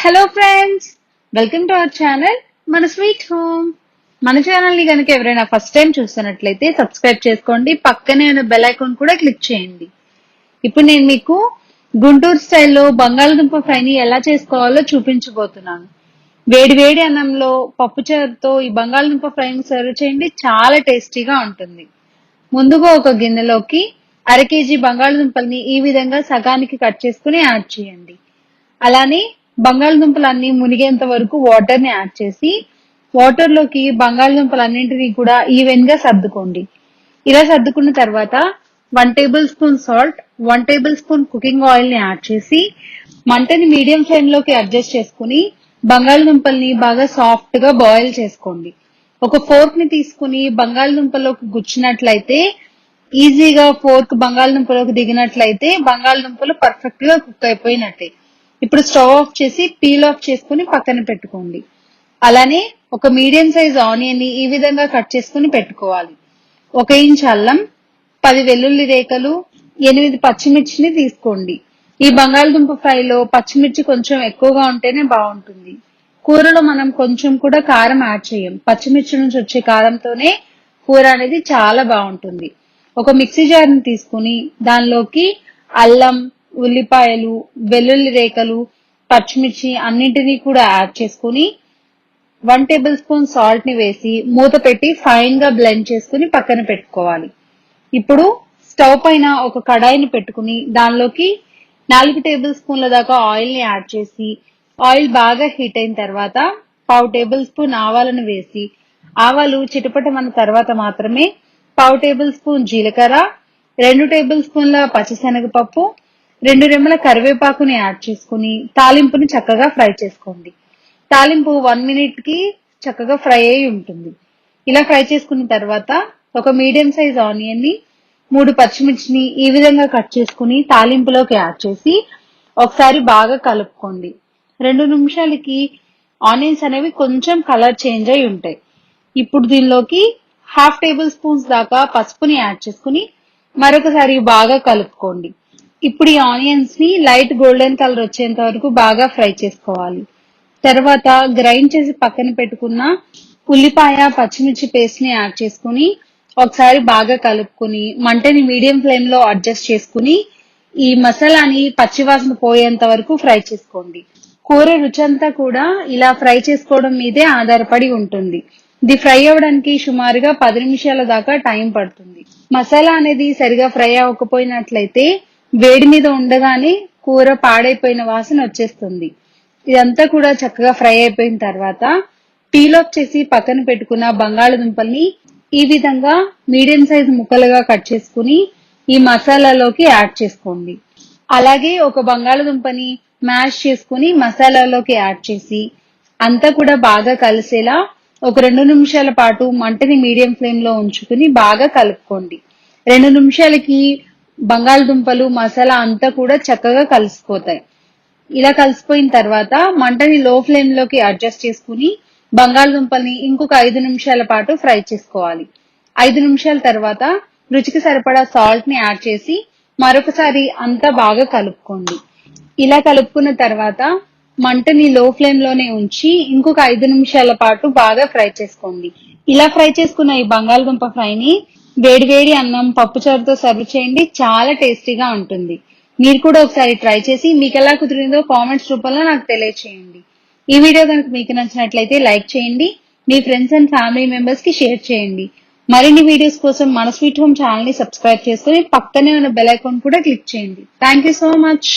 Hello friends, welcome to our channel మన sweet home. మన channel ని కనుక ఎవరైనా ఫస్ట్ టైం చూస్తున్నట్లయితే సబ్స్క్రైబ్ చేసుకోండి, పక్కనే ఉన్న బెల్ ఐకాన్ కూడా క్లిక్ చేయండి. ఇప్పుడు నేను మీకు గుంటూరు స్టైల్లో బంగాళదుంప ఫ్రైని ఎలా చేసుకోవాలో చూపించబోతున్నాను. వేడి వేడి అన్నంలో పప్పుచారుతో ఈ బంగాళదుంప ఫ్రైని సర్వ్ చేయండి, చాలా టేస్టీగా ఉంటుంది. ముందుగా ఒక గిన్నెలోకి 1/2 కేజీ బంగాళదుంపల్ని ఈ విధంగా సగానికి కట్ చేసుకుని యాడ్ చేయండి. అలానే బంగాళదుంపలన్నీ మునిగేంత వరకు వాటర్ ని యాడ్ చేసి వాటర్ లోకి బంగాళదుంపలన్నింటినీ కూడా ఈవెన్ గా సర్దుకోండి. ఇలా సర్దుకున్న తర్వాత 1 table spoon salt, 1 table spoon cooking oil ని యాడ్ చేసి మంటని మీడియం ఫ్లేమ్ లోకి అడ్జస్ట్ చేసుకుని బంగాళదుంపల్ని బాగా సాఫ్ట్ గా బాయిల్ చేసుకోండి. ఒక ఫోర్క్ ని తీసుకుని బంగాళదుంపలోకి గుచ్చినట్లయితే ఈజీగా ఫోర్క్ బంగాళదుంపలోకి దిగినట్లయితే బంగాళదుంపలు పర్ఫెక్ట్ గా కుక్ అయిపోయినట్టే. ఇప్పుడు స్టవ్ ఆఫ్ చేసి పీల్ ఆఫ్ చేసుకుని పక్కన పెట్టుకోండి. అలానే ఒక మీడియం సైజ్ ఆనియన్ ని ఈ విధంగా కట్ చేసుకుని పెట్టుకోవాలి. 1 ఇంచ్ అల్లం, 10 వెల్లుల్లి రేఖలు, 8 పచ్చిమిర్చిని తీసుకోండి. ఈ బంగాళదుంప ఫ్రైలో పచ్చిమిర్చి కొంచెం ఎక్కువగా ఉంటేనే బాగుంటుంది. కూరలో మనం కొంచెం కూడా కారం యాడ్ చేయం, పచ్చిమిర్చి నుంచి వచ్చే కారంతోనే కూర అనేది చాలా బాగుంటుంది. ఒక మిక్సీ జార్ ని తీసుకుని దానిలోకి అల్లం, ఉల్లిపాయలు, వెల్లుల్లి రేఖలు, పచ్చిమిర్చి అన్నింటినీ కూడా యాడ్ చేసుకుని 1 టేబుల్ స్పూన్ సాల్ట్ ని వేసి మూత పెట్టి ఫైన్ గా బ్లెండ్ చేసుకుని పక్కన పెట్టుకోవాలి. ఇప్పుడు స్టవ్ పైన ఒక కడాయిని పెట్టుకుని దానిలోకి 4 టేబుల్ స్పూన్ల దాకా ఆయిల్ ని యాడ్ చేసి ఆయిల్ బాగా హీట్ అయిన తర్వాత 1/2 టేబుల్ స్పూన్ ఆవాలను వేసి ఆవాలు చిటపటమన్న తర్వాత మాత్రమే 1/2 టేబుల్ స్పూన్ జీలకర్ర, 2 టేబుల్ స్పూన్ల పచ్చిశనగపప్పు, 2 రెమ్మల కరివేపాకుని యాడ్ చేసుకుని తాలింపుని చక్కగా ఫ్రై చేసుకోండి. తాలింపు 1 మినిట్ కి చక్కగా ఫ్రై అయి ఉంటుంది. ఇలా ఫ్రై చేసుకున్న తర్వాత ఒక మీడియం సైజ్ ఆనియన్ ని, 3 పచ్చిమిర్చిని ఈ విధంగా కట్ చేసుకుని తాలింపులోకి యాడ్ చేసి ఒకసారి బాగా కలుపుకోండి. 2 నిమిషాలకి ఆనియన్స్ అనేవి కొంచెం కలర్ చేంజ్ అయి ఉంటాయి. ఇప్పుడు దీనిలోకి 1/2 టేబుల్ స్పూన్స్ దాకా పసుపుని యాడ్ చేసుకుని మరొకసారి బాగా కలుపుకోండి. ఇప్పుడు ఈ ఆనియన్స్ ని లైట్ గోల్డెన్ కలర్ వచ్చేంత వరకు బాగా ఫ్రై చేసుకోవాలి. తర్వాత గ్రైండ్ చేసి పక్కన పెట్టుకున్న ఉల్లిపాయ, పచ్చిమిర్చి పేస్ట్ ని యాడ్ చేసుకుని ఒకసారి బాగా కలుపుకుని మంటని మీడియం ఫ్లేమ్ లో అడ్జస్ట్ చేసుకుని ఈ మసాలాని పచ్చివాసన పోయేంత వరకు ఫ్రై చేసుకోండి. కూర రుచంతా కూడా ఇలా ఫ్రై చేసుకోవడం మీదే ఆధారపడి ఉంటుంది. ఇది ఫ్రై అవ్వడానికి సుమారుగా 10 నిమిషాల దాకా టైం పడుతుంది. మసాలా అనేది సరిగా ఫ్రై అవ్వకపోయినట్లయితే వేడి మీద ఉండగానే కూర పాడైపోయిన వాసన వచ్చేస్తుంది. ఇదంతా కూడా చక్కగా ఫ్రై అయిపోయిన తర్వాత పీల్ ఆఫ్ చేసి పక్కన పెట్టుకున్న బంగాళదుంపల్ని ఈ విధంగా మీడియం సైజ్ ముక్కలుగా కట్ చేసుకుని ఈ మసాలాలోకి యాడ్ చేసుకోండి. అలాగే ఒక బంగాళదుంపని మ్యాష్ చేసుకుని మసాలాలోకి యాడ్ చేసి అంతా కూడా బాగా కలిసేలా ఒక 2 నిమిషాల పాటు మంటని మీడియం ఫ్లేమ్ లో ఉంచుకుని బాగా కలుపుకోండి. 2 నిమిషాలకి బంగాళదుంపలు మసాలా అంతా కూడా చక్కగా కలిసిపోతాయి. ఇలా కలిసిపోయిన తర్వాత మంటని లో ఫ్లేమ్ లోకి అడ్జస్ట్ చేసుకుని బంగాళదుంపల్ని ఇంకొక 5 నిమిషాల పాటు ఫ్రై చేసుకోవాలి. 5 నిమిషాల తర్వాత రుచికి సరిపడా సాల్ట్ ని యాడ్ చేసి మరొకసారి అంతా బాగా కలుపుకోండి. ఇలా కలుపుకున్న తర్వాత మంటని లో ఫ్లేమ్ లోనే ఉంచి ఇంకొక 5 నిమిషాల పాటు బాగా ఫ్రై చేసుకోండి. ఇలా ఫ్రై చేసుకున్న ఈ బంగాళదుంప ఫ్రైని వేడి వేడి అన్నం, పప్పుచారుతో సర్వ్ చేయండి, చాలా టేస్టీగా ఉంటుంది. మీరు కూడా ఒకసారి ట్రై చేసి మీకు ఎలా కుదిరిందో కామెంట్స్ రూపంలో నాకు తెలియచేయండి. ఈ వీడియో కనుక మీకు నచ్చినట్లయితే లైక్ చేయండి, మీ ఫ్రెండ్స్ అండ్ ఫ్యామిలీ మెంబర్స్ కి షేర్ చేయండి. మరిన్ని వీడియోస్ కోసం మన స్వీట్ హోమ్ ఛానల్ ని సబ్స్క్రైబ్ చేసుకుని పక్కనే ఉన్న బెల్ ఐకాన్ కూడా క్లిక్ చేయండి. Thank you so much.